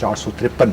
453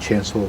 600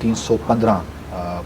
315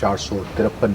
453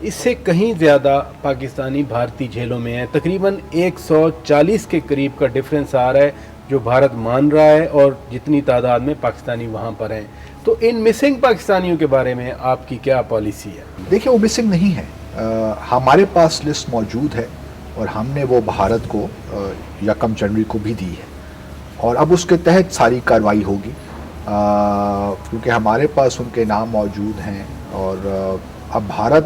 اس سے کہیں زیادہ پاکستانی بھارتی جیلوں میں ہیں. تقریباً 140 کے قریب کا ڈفرینس آ رہا ہے جو بھارت مان رہا ہے اور جتنی تعداد میں پاکستانی وہاں پر ہیں. تو ان مسنگ پاکستانیوں کے بارے میں آپ کی کیا پالیسی ہے؟ دیکھیں وہ مسنگ نہیں ہے، ہمارے پاس لسٹ موجود ہے اور ہم نے وہ بھارت کو 1 جنوری کو بھی دی ہے اور اب اس کے تحت ساری کارروائی ہوگی، کیونکہ ہمارے پاس ان کے نام موجود ہیں. اور اب بھارت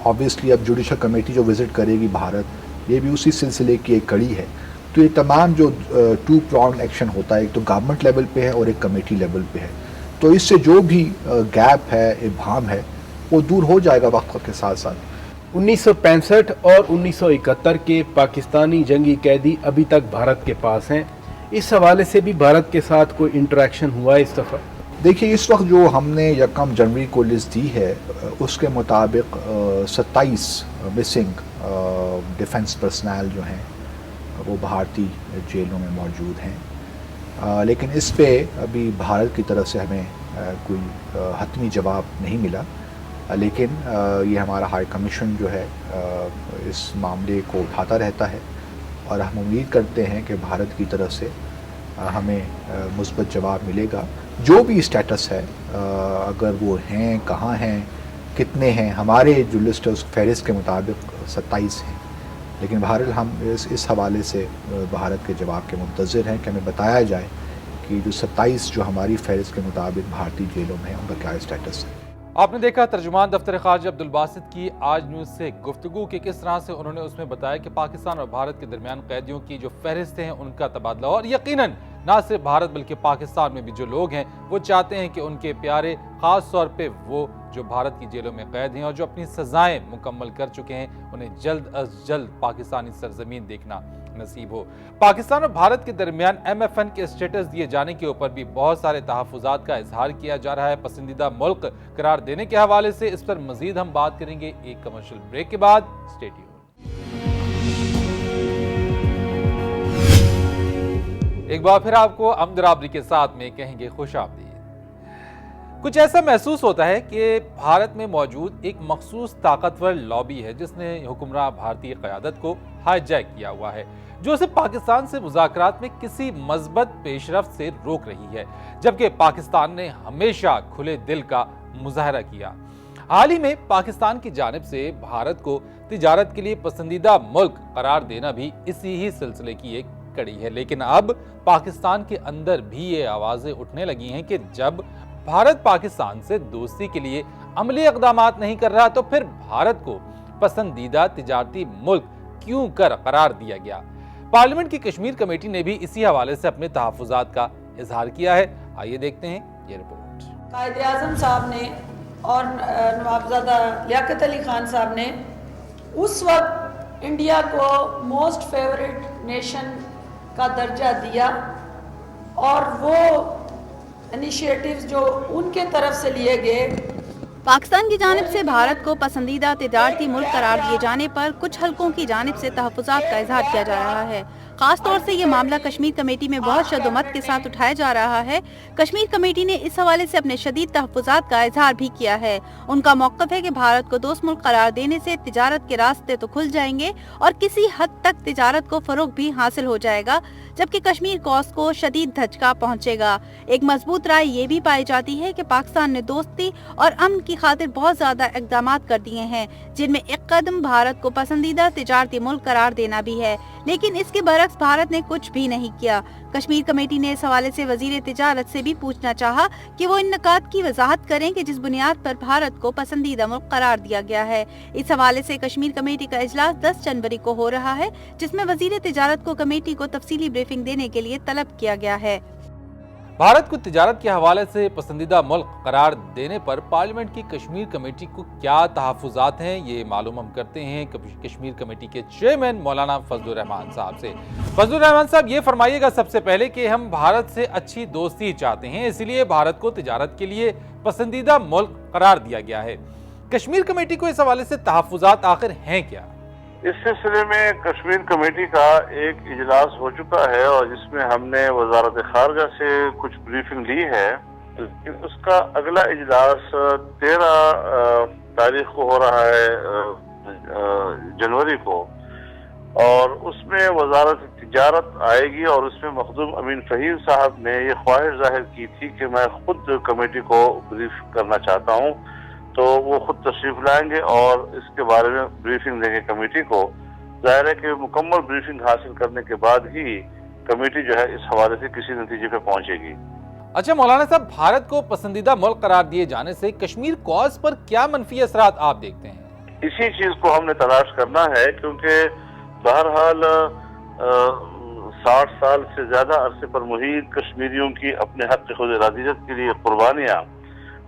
آبویسلی اب جوڈیشل کمیٹی جو وزٹ کرے گی بھارت، یہ بھی اسی سلسلے کی ایک کڑی ہے. تو یہ تمام جو 2 pronged ایکشن ہوتا ہے، ایک تو گورنمنٹ لیول پہ ہے اور ایک کمیٹی لیول پہ ہے، تو اس سے جو بھی گیپ ہے، ابہام ہے، وہ دور ہو جائے گا وقت کے ساتھ ساتھ. 1965 اور 1971 کے پاکستانی جنگی قیدی ابھی تک بھارت کے پاس ہیں. اس حوالے سے بھی بھارت کے ساتھ کوئی انٹریکشن ہوا ہے اس دفعہ؟ دیکھیے اس وقت جو ہم نے 1 جنوری کو لسٹ دی ہے اس کے مطابق 27 مسنگ ڈیفنس پرسنل جو ہیں وہ بھارتی جیلوں میں موجود ہیں. لیکن اس پہ ابھی بھارت کی طرف سے ہمیں کوئی حتمی جواب نہیں ملا، لیکن یہ ہمارا ہائی کمیشن جو ہے اس معاملے کو اٹھاتا رہتا ہے اور ہم امید کرتے ہیں کہ بھارت کی طرف سے ہمیں مثبت جواب ملے گا. جو بھی اسٹیٹس ہے، اگر وہ ہیں، کہاں ہیں، کتنے ہیں، ہمارے جو لسٹ ہے اس فہرست کے مطابق 27 ہیں، لیکن بہرحال ہم اس حوالے سے بھارت کے جواب کے منتظر ہیں کہ ہمیں بتایا جائے کہ جو 27 جو ہماری فہرست کے مطابق بھارتی جیلوں میں ہیں ان کا کیا اسٹیٹس ہے. آپ نے دیکھا ترجمان دفتر خارجہ عبدالباسط کی آج نیوز سے گفتگو کہ کس طرح سے انہوں نے اس میں بتایا کہ پاکستان اور بھارت کے درمیان قیدیوں کی جو فہرستیں ہیں ان کا تبادلہ، اور یقیناً نہ صرف بھارت بلکہ پاکستان میں بھی جو لوگ ہیں وہ چاہتے ہیں کہ ان کے پیارے، خاص طور پہ وہ جو بھارت کی جیلوں میں قید ہیں اور جو اپنی سزائیں مکمل کر چکے ہیں، انہیں جلد از جلد پاکستانی سرزمین دیکھنا نصیب ہو. پاکستان اور بھارت کے درمیان MFN کے اسٹیٹس دیے جانے کے اوپر بھی بہت سارے تحفظات کا اظہار کیا جا رہا ہے. پسندیدہ ملک قرار دینے کے حوالے سے اس پر مزید ہم بات کریں گے ایک کمرشل بریک کے بعد. Stay tune. ایک بار پھر آپ کو امد رابری کے ساتھ میں کہیں گے خوش آمدید. کچھ ایسا محسوس ہوتا ہے کہ بھارت میں موجود ایک مخصوص طاقتور لابی ہے جس نے حکمراں بھارتی قیادت کو ہائی جیک کیا ہوا ہے، جو اسے پاکستان سے مذاکرات میں کسی مثبت پیش رفت سے روک رہی ہے، جبکہ پاکستان نے ہمیشہ کھلے دل کا مظاہرہ کیا. حال ہی میں پاکستان کی جانب سے بھارت کو تجارت کے لیے پسندیدہ ملک قرار دینا بھی اسی ہی سلسلے کی ایک کڑی ہے. لیکن اب پاکستان کے اندر بھی یہ آوازیں اٹھنے لگی ہیں کہ جب بھارت پاکستان سے دوستی کے لیے عملی اقدامات نہیں کر رہا تو پھر بھارت کو پسندیدہ تجارتی ملک کیوں کر قرار دیا گیا. پارلیمنٹ کی کشمیر کمیٹی نے بھی اسی حوالے سے اپنے تحفظات کا اظہار کیا ہے. آئیے دیکھتے ہیں یہ رپورٹ. قائد اعظم صاحب نے اور نوابزادہ لیاقت علی خان صاحب نے اس وقت انڈیا کو موسٹ فیورٹ نیشن کا درجہ دیا، اور وہ انیشیٹیوز جو ان کے طرف سے لیے گئے. پاکستان کی جانب سے بھارت کو پسندیدہ تجارتی ملک قرار دیے جانے پر کچھ حلقوں کی جانب سے تحفظات کا اظہار کیا جا رہا ہے. خاص طور سے یہ معاملہ کشمیر کمیٹی میں بہت شد و مت کے ساتھ اٹھایا جا رہا ہے. کشمیر کمیٹی نے اس حوالے سے اپنے شدید تحفظات کا اظہار بھی کیا ہے. ان کا موقف ہے کہ بھارت کو دوست ملک قرار دینے سے تجارت کے راستے تو کھل جائیں گے اور کسی حد تک تجارت کو فروغ بھی حاصل ہو جائے گا، جبکہ کشمیر کوسٹ کو شدید دھچکا پہنچے گا. ایک مضبوط رائے یہ بھی پائی جاتی ہے کہ پاکستان نے دوستی اور امن کی خاطر بہت زیادہ اقدامات کر دیے ہیں، جن میں ایک قدم بھارت کو پسندیدہ تجارتی ملک قرار دینا بھی ہے. لیکن اس کے برعکس بھارت نے کچھ بھی نہیں کیا. کشمیر کمیٹی نے اس حوالے سے وزیر تجارت سے بھی پوچھنا چاہا کہ وہ ان نکات کی وضاحت کریں کہ جس بنیاد پر بھارت کو پسندیدہ ملک قرار دیا گیا ہے. اس حوالے سے کشمیر کمیٹی کا اجلاس 10 جنوری کو ہو رہا ہے، جس میں وزیر تجارت کو کمیٹی کو تفصیلی بریفنگ دینے کے لیے طلب کیا گیا ہے. بھارت کو تجارت کے حوالے سے پسندیدہ ملک قرار دینے پر پارلیمنٹ کی کشمیر کمیٹی کو کیا تحفظات ہیں، یہ معلوم ہم کرتے ہیں کشمیر کمیٹی کے چیئرمین مولانا فضل الرحمان صاحب سے. فضل الرحمان صاحب، یہ فرمائیے گا سب سے پہلے کہ ہم بھارت سے اچھی دوستی چاہتے ہیں، اسی لیے بھارت کو تجارت کے لیے پسندیدہ ملک قرار دیا گیا ہے. کشمیر کمیٹی کو اس حوالے سے تحفظات آخر ہیں کیا؟ اس سلسلے میں کشمیر کمیٹی کا ایک اجلاس ہو چکا ہے اور جس میں ہم نے وزارت خارجہ سے کچھ بریفنگ لی ہے. اس کا اگلا اجلاس 13 تاریخ کو ہو رہا ہے جنوری کو، اور اس میں وزارت تجارت آئے گی، اور اس میں مخدوم امین فہیم صاحب نے یہ خواہش ظاہر کی تھی کہ میں خود کمیٹی کو بریف کرنا چاہتا ہوں، تو وہ خود تشریف لائیں گے اور اس کے بارے میں بریفنگ دیں گے کمیٹی کو۔ ظاہر ہے کہ مکمل بریفنگ حاصل کرنے کے بعد ہی کمیٹی جو ہے اس حوالے سے کسی نتیجے پہ پہنچے گی۔ اچھا مولانا صاحب، بھارت کو پسندیدہ ملک قرار دیے جانے سے کشمیر کوز پر کیا منفی اثرات آپ دیکھتے ہیں؟ اسی چیز کو ہم نے تلاش کرنا ہے، کیونکہ بہرحال 60 سال سے زیادہ عرصے پر محیط کشمیریوں کی اپنے حق خود ارادیت کے لیے قربانیاں،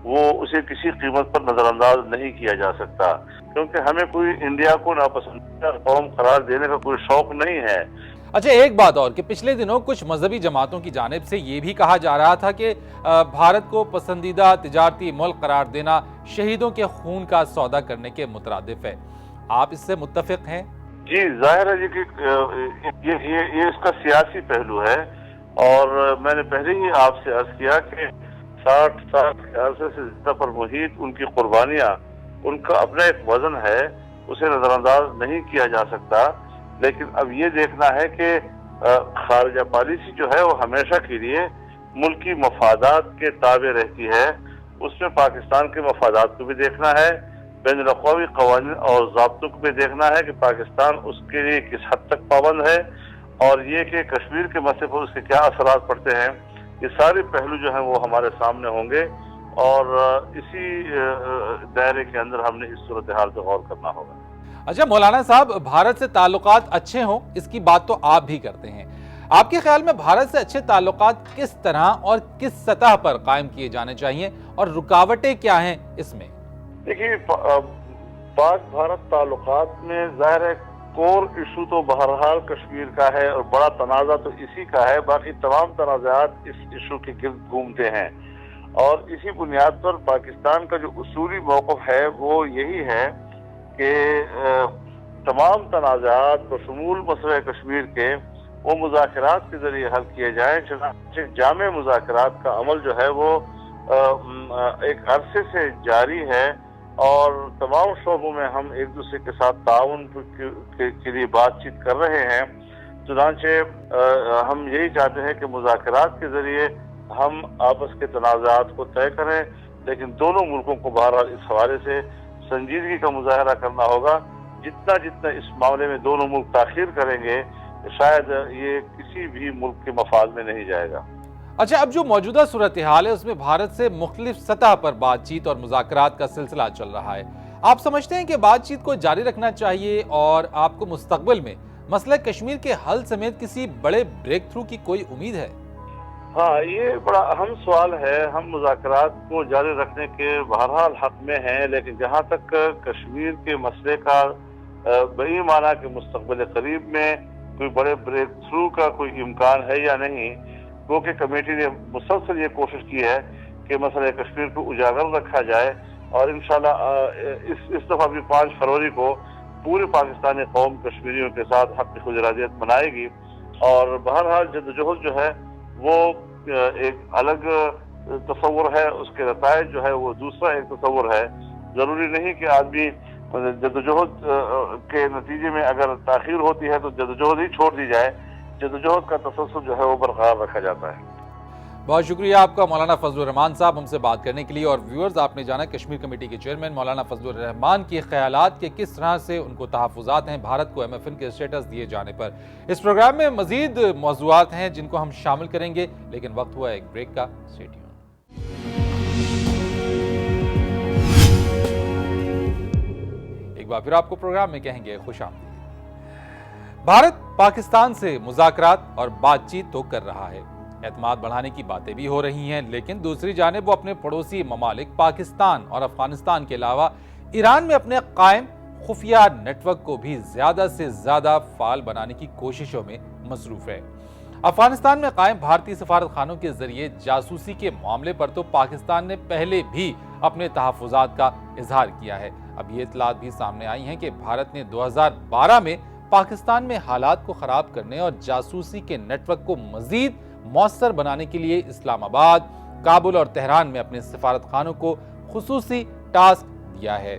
وہ اسے کسی قیمت پر نظر انداز نہیں کیا جا سکتا، کیونکہ ہمیں کوئی انڈیا کو ناپسندیدہ قوم قرار دینے کا کوئی شوق نہیں ہے۔ اچھا ایک بات اور کہ پچھلے دنوں کچھ مذہبی جماعتوں کی جانب سے یہ بھی کہا جا رہا تھا کہ بھارت کو پسندیدہ تجارتی ملک قرار دینا شہیدوں کے خون کا سودا کرنے کے مترادف ہے، آپ اس سے متفق ہیں؟ جی ظاہر ہے جی کہ یہ اس کا سیاسی پہلو ہے، اور میں نے پہلے ہی آپ سے عرض کیا کہ 60 سال کے عرصے سے زیادہ پر محیط ان کی قربانیاں، ان کا اپنا ایک وزن ہے، اسے نظر انداز نہیں کیا جا سکتا۔ لیکن اب یہ دیکھنا ہے کہ خارجہ پالیسی جو ہے وہ ہمیشہ کے لیے ملکی مفادات کے تابع رہتی ہے، اس میں پاکستان کے مفادات کو بھی دیکھنا ہے، بین الاقوامی قوانین اور ضابطوں کو بھی دیکھنا ہے کہ پاکستان اس کے لیے کس حد تک پابند ہے، اور یہ کہ کشمیر کے مسئلے پر اس کے کیا اثرات پڑتے ہیں، یہ سارے پہلو جو ہیں وہ ہمارے سامنے ہوں گے، اور اسی دائرے کے اندر ہم نے اس صورتحال پہ غور کرنا ہوگا۔ اچھا مولانا صاحب، بھارت سے تعلقات اچھے ہوں اس کی بات تو آپ بھی کرتے ہیں، آپ کے خیال میں بھارت سے اچھے تعلقات کس طرح اور کس سطح پر قائم کیے جانے چاہیے اور رکاوٹیں کیا ہیں اس میں؟ دیکھیے پاک بھارت تعلقات میں ظاہر ہے کور ایشو تو بہرحال کشمیر کا ہے، اور بڑا تنازع تو اسی کا ہے، باقی تمام تنازعات اس ایشو کے گرد گھومتے ہیں، اور اسی بنیاد پر پاکستان کا جو اصولی موقف ہے وہ یہی ہے کہ تمام تنازعات بشمول مسئلہ کشمیر کے وہ مذاکرات کے ذریعے حل کیے جائیں، چنانچہ جامع مذاکرات کا عمل جو ہے وہ ایک عرصے سے جاری ہے، اور تمام شعبوں میں ہم ایک دوسرے کے ساتھ تعاون کے لیے بات چیت کر رہے ہیں۔ چنانچہ ہم یہی چاہتے ہیں کہ مذاکرات کے ذریعے ہم آپس کے تنازعات کو طے کریں، لیکن دونوں ملکوں کو بہرحال اس حوالے سے سنجیدگی کا مظاہرہ کرنا ہوگا۔ جتنا اس معاملے میں دونوں ملک تاخیر کریں گے، شاید یہ کسی بھی ملک کے مفاد میں نہیں جائے گا۔ اچھا اب جو موجودہ صورتحال ہے اس میں بھارت سے مختلف سطح پر بات چیت اور مذاکرات کا سلسلہ چل رہا ہے، آپ سمجھتے ہیں کہ بات چیت کو جاری رکھنا چاہیے، اور آپ کو مستقبل میں مسئلہ کشمیر کے حل سمیت کسی بڑے بریک تھرو کی کوئی امید ہے؟ ہاں، یہ بڑا اہم سوال ہے۔ ہم مذاکرات کو جاری رکھنے کے بہرحال حق میں ہیں، لیکن جہاں تک کشمیر کے مسئلے کا بئی معنی کہ مستقبل قریب میں کوئی بڑے بریک تھرو کا کوئی امکان ہے یا نہیں، کیونکہ کمیٹی نے مسلسل یہ کوشش کی ہے کہ مسئلہ کشمیر کو اجاگر رکھا جائے، اور انشاءاللہ اس دفعہ بھی 5 فروری کو پورے پاکستانی قوم کشمیریوں کے ساتھ حق خود ارادیت منائے گی، اور بہرحال جدوجہد جو ہے وہ ایک الگ تصور ہے، اس کے نتائج جو ہے وہ دوسرا ایک تصور ہے۔ ضروری نہیں کہ آدمی جدوجہد کے نتیجے میں اگر تاخیر ہوتی ہے تو جدوجہد ہی چھوڑ دی جائے، جدوجہد کا تسلسل جو ہے وہ برقرار رکھا جاتا ہے۔ بہت شکریہ آپ کا مولانا فضل الرحمان صاحب ہم سے بات کرنے کے لیے، اور ویورز آپ نے جانا کشمیر کمیٹی کے چیئرمین مولانا فضل الرحمان کے خیالات کہ کس طرح سے ان کو تحفظات ہیں بھارت کو MFN کے اسٹیٹس دیے جانے پر۔ اس پروگرام میں مزید موضوعات ہیں جن کو ہم شامل کریں گے، لیکن وقت ہوا ایک بریک کا۔ Stay tune. ایک بار پھر آپ کو پروگرام میں کہیں گے خوش آمدید۔ بھارت پاکستان سے مذاکرات اور بات چیت تو کر رہا ہے، اعتماد بڑھانے کی باتیں بھی ہو رہی ہیں، لیکن دوسری جانب وہ اپنے پڑوسی ممالک پاکستان اور افغانستان کے علاوہ ایران میں اپنے قائم خفیہ نیٹ ورک کو بھی زیادہ سے زیادہ فعال بنانے کی کوششوں میں مصروف ہے۔ افغانستان میں قائم بھارتی سفارت خانوں کے ذریعے جاسوسی کے معاملے پر تو پاکستان نے پہلے بھی اپنے تحفظات کا اظہار کیا ہے۔ اب یہ اطلاعات بھی سامنے آئی ہیں کہ بھارت نے 2012 میں پاکستان میں حالات کو خراب کرنے اور جاسوسی کے نیٹ ورک کو مزید مؤثر بنانے کے لیے اسلام آباد، کابل اور تہران میں اپنے سفارت خانوں کو خصوصی ٹاسک دیا ہے۔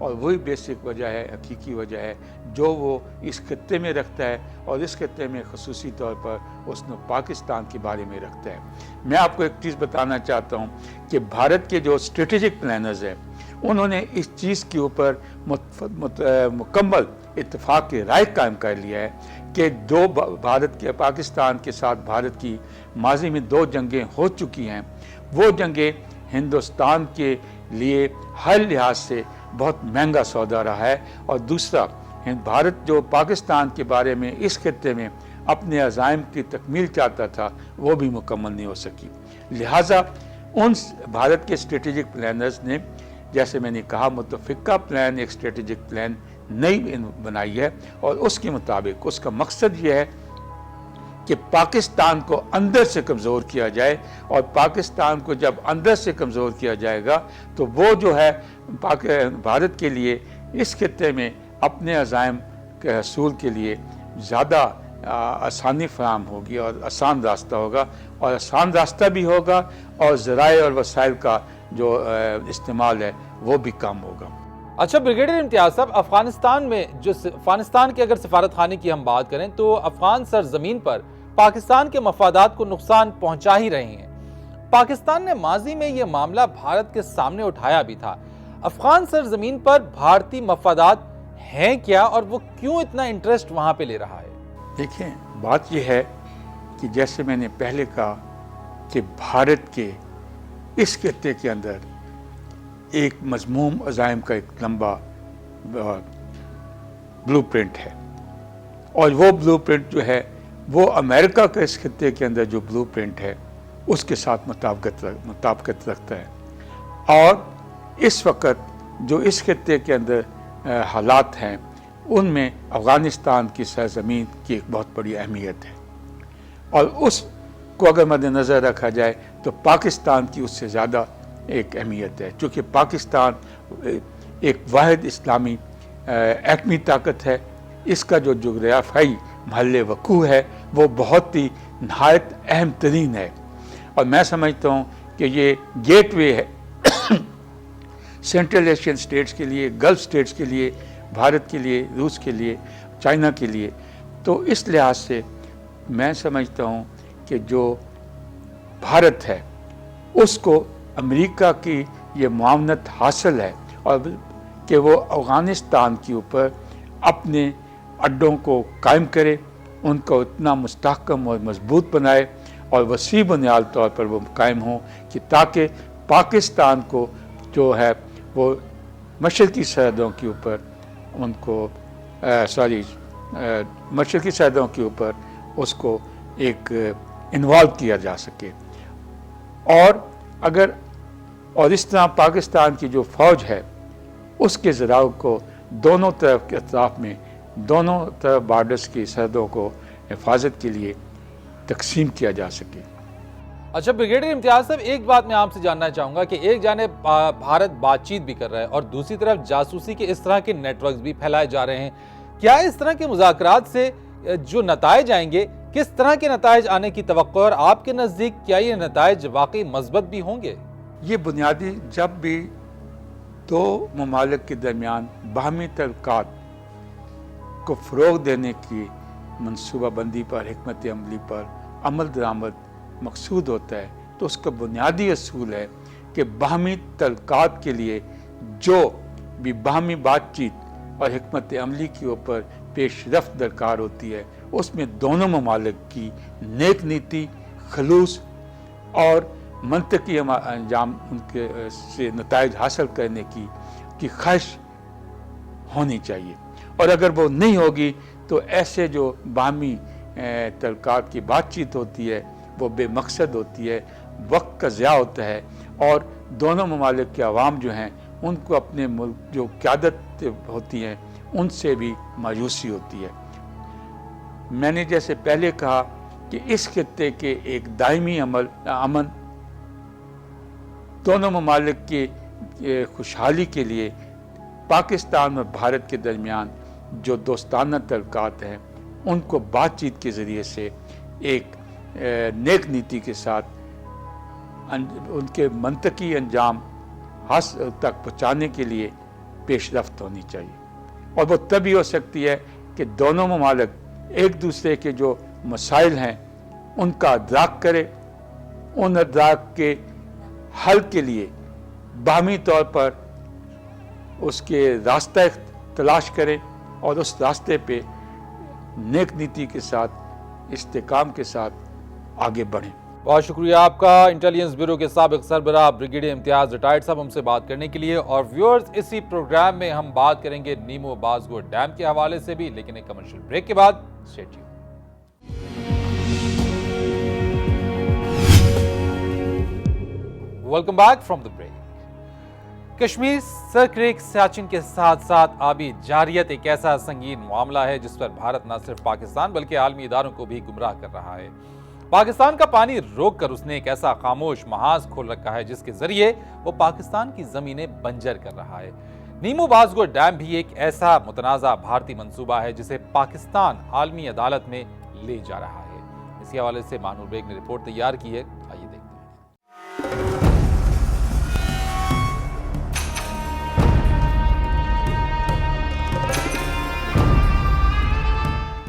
اور وہی بیسک وجہ ہے، حقیقی وجہ ہے جو وہ اس خطے میں رکھتا ہے، اور اس خطے میں خصوصی طور پر اس نے پاکستان کے بارے میں رکھتا ہے۔ میں آپ کو ایک چیز بتانا چاہتا ہوں کہ بھارت کے جو اسٹریٹجک پلانرز ہیں انہوں نے اس چیز کے اوپر مکمل اتفاق کی رائے قائم کر لیا ہے کہ بھارت کے پاکستان کے ساتھ بھارت کی ماضی میں 2 جنگیں ہو چکی ہیں، وہ جنگیں ہندوستان کے لیے ہر لحاظ سے بہت مہنگا سودا رہا ہے، اور دوسرا بھارت جو پاکستان کے بارے میں اس خطے میں اپنے عزائم کی تکمیل چاہتا تھا وہ بھی مکمل نہیں ہو سکی۔ لہٰذا ان بھارت کے اسٹریٹجک پلانرز نے، جیسے میں نے کہا، متفقہ پلان، ایک اسٹریٹجک پلان نئی بنائی ہے، اور اس کے مطابق اس کا مقصد یہ ہے کہ پاکستان کو اندر سے کمزور کیا جائے، اور پاکستان کو جب اندر سے کمزور کیا جائے گا تو وہ جو ہے بھارت کے لیے اس خطے میں اپنے عزائم کے حصول کے لیے زیادہ آسانی فراہم ہوگی، اور آسان راستہ ہوگا، اور آسان راستہ بھی ہوگا، اور ذرائع اور وسائل کا جو استعمال ہے وہ بھی کم ہوگا۔ اچھا بریگیڈیئر امتیاز صاحب، افغانستان میں افغانستان کے اگر سفارت خانے کی ہم بات کریں تو افغان سرزمین پر پاکستان کے مفادات کو نقصان پہنچا ہی رہے ہیں۔ پاکستان نے ماضی میں یہ معاملہ بھارت کے سامنے اٹھایا بھی تھا۔ افغان سرزمین پر بھارتی مفادات ہیں کیا، اور وہ کیوں اتنا انٹرسٹ وہاں پہ لے رہا ہے؟ دیکھیں، بات یہ ہے کہ جیسے میں نے پہلے کہا کہ بھارت کے اس خطے کے اندر ایک مضموم عزائم کا ایک لمبا بلو پرنٹ ہے، اور وہ بلو پرنٹ جو ہے وہ امریکہ کا اس خطے کے اندر جو بلو پرنٹ ہے اس کے ساتھ مطابقت رکھتا ہے، اور اس وقت جو اس خطے کے اندر حالات ہیں ان میں افغانستان کی سرزمین کی ایک بہت بڑی اہمیت ہے، اور اس کو اگر مد نظر رکھا جائے تو پاکستان کی اس سے زیادہ ایک اہمیت ہے، چونکہ پاکستان ایک واحد اسلامی ایٹمی طاقت ہے، اس کا جو جغرافیائی محل وقوع ہے وہ بہت ہی نہایت اہم ترین ہے، اور میں سمجھتا ہوں کہ یہ گیٹ وے ہے سینٹرل ایشین سٹیٹس کے لیے، گلف سٹیٹس کے لیے، بھارت کے لیے، روس کے لیے، چائنا کے لیے۔ تو اس لحاظ سے میں سمجھتا ہوں کہ جو بھارت ہے اس کو امریکہ کی یہ معاونت حاصل ہے، اور کہ وہ افغانستان کے اوپر اپنے اڈوں کو قائم کرے، ان کو اتنا مستحکم اور مضبوط بنائے، اور وسیع بنیاد طور پر وہ قائم ہوں کہ تاکہ پاکستان کو جو ہے وہ مشرقی سرحدوں کے اوپر ان کو مشرقی سرحدوں کے اوپر اس کو ایک انوالو کیا جا سکے، اور اس طرح پاکستان کی جو فوج ہے اس کے ذرائع کو دونوں طرف کے اطراف میں، دونوں طرف بارڈرز کی سرحدوں کو حفاظت کے لیے تقسیم کیا جا سکے۔ اچھا بریگیڈیئر امتیاز صاحب، ایک بات میں آپ سے جاننا چاہوں گا کہ ایک جانب بھارت بات چیت بھی کر رہا ہے، اور دوسری طرف جاسوسی کے اس طرح کے نیٹ ورکس بھی پھیلائے جا رہے ہیں۔ کیا اس طرح کے مذاکرات سے جو نتائج آئیں گے، کس طرح کے نتائج آنے کی توقع، اور آپ کے نزدیک کیا یہ نتائج واقعی مثبت بھی ہوں گے؟ یہ بنیادی، جب بھی 2 ممالک کے درمیان باہمی تعلقات کو فروغ دینے کی منصوبہ بندی پر، حکمت عملی پر عمل درآمد مقصود ہوتا ہے، تو اس کا بنیادی اصول ہے کہ باہمی تعلقات کے لیے جو بھی باہمی بات چیت اور حکمت عملی کے اوپر پیش رفت درکار ہوتی ہے، اس میں دونوں ممالک کی نیک نیتی، خلوص اور منطقی انجام ان کے سے نتائج حاصل کرنے کی خواہش ہونی چاہیے، اور اگر وہ نہیں ہوگی تو ایسے جو باہمی تعلقات کی بات چیت ہوتی ہے وہ بے مقصد ہوتی ہے، وقت کا ضیاع ہوتا ہے، اور دونوں ممالک کے عوام جو ہیں ان کو اپنے ملک جو قیادت ہوتی ہیں ان سے بھی مایوسی ہوتی ہے۔ میں نے جیسے پہلے کہا کہ اس خطے کے ایک دائمی امن دونوں ممالک کی خوشحالی کے لیے پاکستان اور بھارت کے درمیان جو دوستانہ تعلقات ہیں ان کو بات چیت کے ذریعے سے ایک نیک نیتی کے ساتھ ان کے منطقی انجام تک پہنچانے کے لیے پیش رفت ہونی چاہیے، اور وہ تبھی ہو سکتی ہے کہ دونوں ممالک ایک دوسرے کے جو مسائل ہیں ان کا ادراک کرے، ان ادراک کے حل کے لیے باہمی طور پر اس کے راستہ تلاش کریں اور اس راستے پہ نیک نیتی کے ساتھ، استحکام کے ساتھ آگے بڑھیں۔ بہت شکریہ آپ کا، انٹیلیجنس بیورو کے سابق سربراہ بریگیڈیئر امتیاز ریٹائرڈ صاحب ہم سے بات کرنے کے لیے۔ اور ویورز، اسی پروگرام میں ہم بات کریں گے نیمو بازگو ڈیم کے حوالے سے بھی، لیکن ایک کمرشل بریک کے بعد۔ Stay tuned. Welcome back from the break. Kashmir Sir Creek Siachen کے ساتھ ساتھ آبی جارحیت ایک ایسا سنگین معاملہ ہے جس پر بھارت نہ صرف پاکستان بلکہ عالمی اداروں کو بھی گمراہ کر رہا ہے۔ پاکستان کا پانی روک کر اس نے ایک ایسا خاموش محاذ کھول رکھا ہے جس کے ذریعے وہ پاکستان کی زمینیں بنجر کر رہا ہے۔ نیمو بازگو ڈیم بھی ایک ایسا متنازع بھارتی منصوبہ ہے جسے پاکستان عالمی عدالت میں لے جا رہا ہے۔ اسی حوالے سے مانور بیگ نے رپورٹ تیار کی ہے، آئیے دیکھتے ہیں۔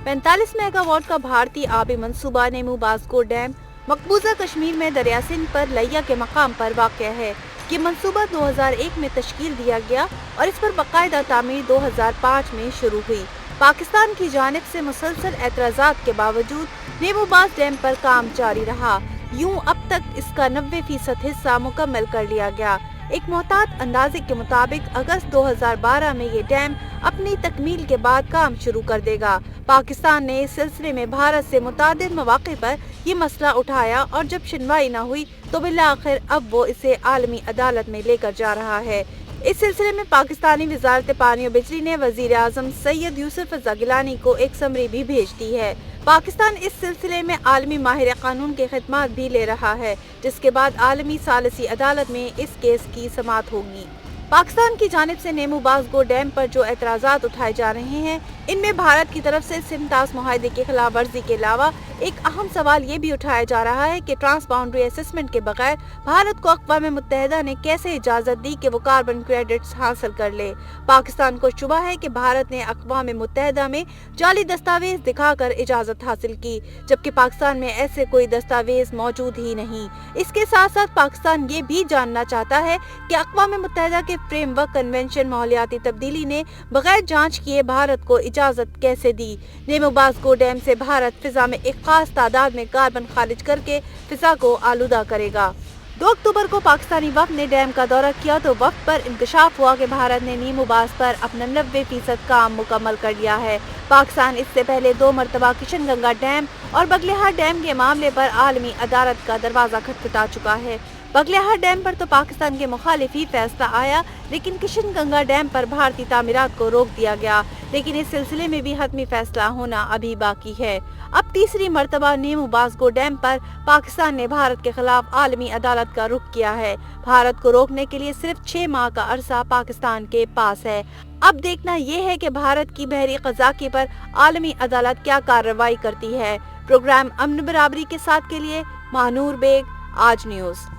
45 میگا واٹ کا بھارتی آبی منصوبہ نیمو بازگو ڈیم مقبوضہ کشمیر میں دریا سندھ پر لیا کے مقام پر واقع ہے۔ یہ منصوبہ 2001 میں تشکیل دیا گیا اور اس پر باقاعدہ تعمیر 2005 میں شروع ہوئی۔ پاکستان کی جانب سے مسلسل اعتراضات کے باوجود نیمو باز ڈیم پر کام جاری رہا۔ یوں اب تک اس کا 90% حصہ مکمل کر لیا گیا۔ ایک محتاط اندازے کے مطابق اگست 2012 میں یہ ڈیم اپنی تکمیل کے بعد کام شروع کر دے گا۔ پاکستان نے اس سلسلے میں بھارت سے متعدد مواقع پر یہ مسئلہ اٹھایا اور جب سنوائی نہ ہوئی تو بالآخر اب وہ اسے عالمی عدالت میں لے کر جا رہا ہے۔ اس سلسلے میں پاکستانی وزارت پانی و بجلی نے وزیر اعظم سید یوسف رضا گیلانی کو ایک سمری بھی بھیج دی ہے۔ پاکستان اس سلسلے میں عالمی ماہر قانون کے خدمات بھی لے رہا ہے، جس کے بعد عالمی ثالثی عدالت میں اس کیس کی سماعت ہوگی۔ پاکستان کی جانب سے نیمو بازگو ڈیم پر جو اعتراضات اٹھائے جا رہے ہیں ان میں بھارت کی طرف سے سمتاس معاہدے کی خلاف ورزی کے علاوہ ایک اہم سوال یہ بھی اٹھایا جا رہا ہے کہ ٹرانس باؤنڈری اسسمنٹ کے بغیر بھارت کو اقوام متحدہ نے کیسے اجازت دی کہ وہ کاربن کریڈٹس حاصل کر لے۔ پاکستان کو شبہ ہے کہ بھارت نے اقوام متحدہ میں جعلی دستاویز دکھا کر اجازت حاصل کی، جبکہ پاکستان میں ایسے کوئی دستاویز موجود ہی نہیں۔ اس کے ساتھ ساتھ پاکستان یہ بھی جاننا چاہتا ہے کہ اقوام متحدہ کے فریم ورک کنونشن ماحولیاتی تبدیلی نے بغیر جانچ کیے بھارت کو اجازت کیسے دی۔ نیمو بازگو ڈیم سے بھارت فضا میں ایک خاص تعداد میں کاربن خارج کر کے فضا کو آلودہ کرے گا۔ 2 اکتوبر کو پاکستانی وفد نے ڈیم کا دورہ کیا تو وفد پر انکشاف ہوا کہ بھارت نے نیمو باز پر اپنا 90% کام مکمل کر لیا ہے۔ پاکستان اس سے پہلے 2 مرتبہ کشن گنگا ڈیم اور بگلیہار ڈیم کے معاملے پر عالمی عدالت کا دروازہ کھٹکھٹا چکا ہے۔ بگلیہار ڈیم پر تو پاکستان کے مخالف ہی فیصلہ آیا، لیکن کشن گنگا ڈیم پر بھارتی تعمیرات کو روک دیا گیا، لیکن اس سلسلے میں بھی حتمی فیصلہ ہونا ابھی باقی ہے۔ اب تیسری مرتبہ نیمو بازگو ڈیم پر پاکستان نے بھارت کے خلاف عالمی عدالت کا رخ کیا ہے۔ بھارت کو روکنے کے لیے صرف 6 ماہ کا عرصہ پاکستان کے پاس ہے۔ اب دیکھنا یہ ہے کہ بھارت کی بحری قزاقی پر عالمی عدالت کیا کارروائی کرتی ہے۔ پروگرام امن برابری کے ساتھ کے لیے مانور بیگ، آج نیوز۔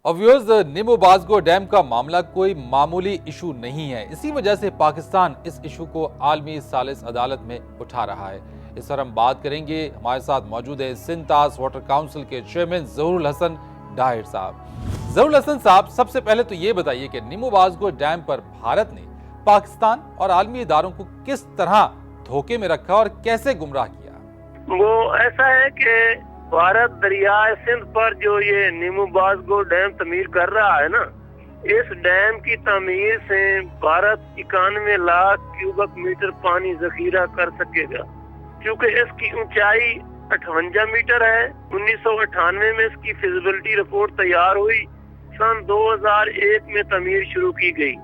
اور ویورز، نیمو بازگو ڈیم کا معاملہ کوئی معمولی ایشو نہیں ہے، اسی وجہ سے پاکستان اس ایشو کو عالمی ثالث عدالت میں اٹھا رہا ہے۔ اس پر ہم بات کریں گے، ہمارے ساتھ موجود ہے سنتاس واٹر کاؤنسل کے چیئرمین ظہور الحسن ڈاہر صاحب۔ ظہور الحسن صاحب، سب سے پہلے تو یہ بتائیے کہ نیمو بازگو ڈیم پر بھارت نے پاکستان اور عالمی اداروں کو کس طرح دھوکے میں رکھا اور کیسے گمراہ کیا؟ وہ ایسا ہے کہ بھارت دریائے سندھ پر جو یہ نیمو بازگو ڈیم تعمیر کر رہا ہے نا، اس ڈیم کی تعمیر سے بھارت 91 لاکھ کیوبک میٹر پانی ذخیرہ کر سکے گا، کیونکہ اس کی اونچائی 58 میٹر ہے۔ 1998 میں اس کی فیزیبلٹی رپورٹ تیار ہوئی، سن 2001 میں تعمیر شروع کی گئی۔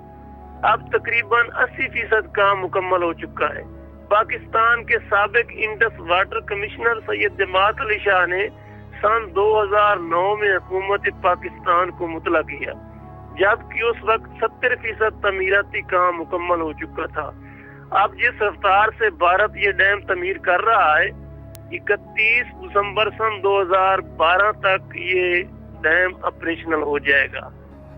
اب تقریباً 80% کام مکمل ہو چکا ہے۔ پاکستان کے سابق انڈس واٹر کمشنر سید جماعت علی شاہ نے سن 2009 میں حکومت پاکستان کو مطلع کیا، جبکہ اس وقت 70% تعمیراتی کام مکمل ہو چکا تھا۔ اب جس رفتار سے بھارت یہ ڈیم تعمیر کر رہا ہے، 31 دسمبر سن 2012 تک یہ ڈیم آپریشنل ہو جائے گا۔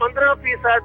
15%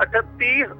38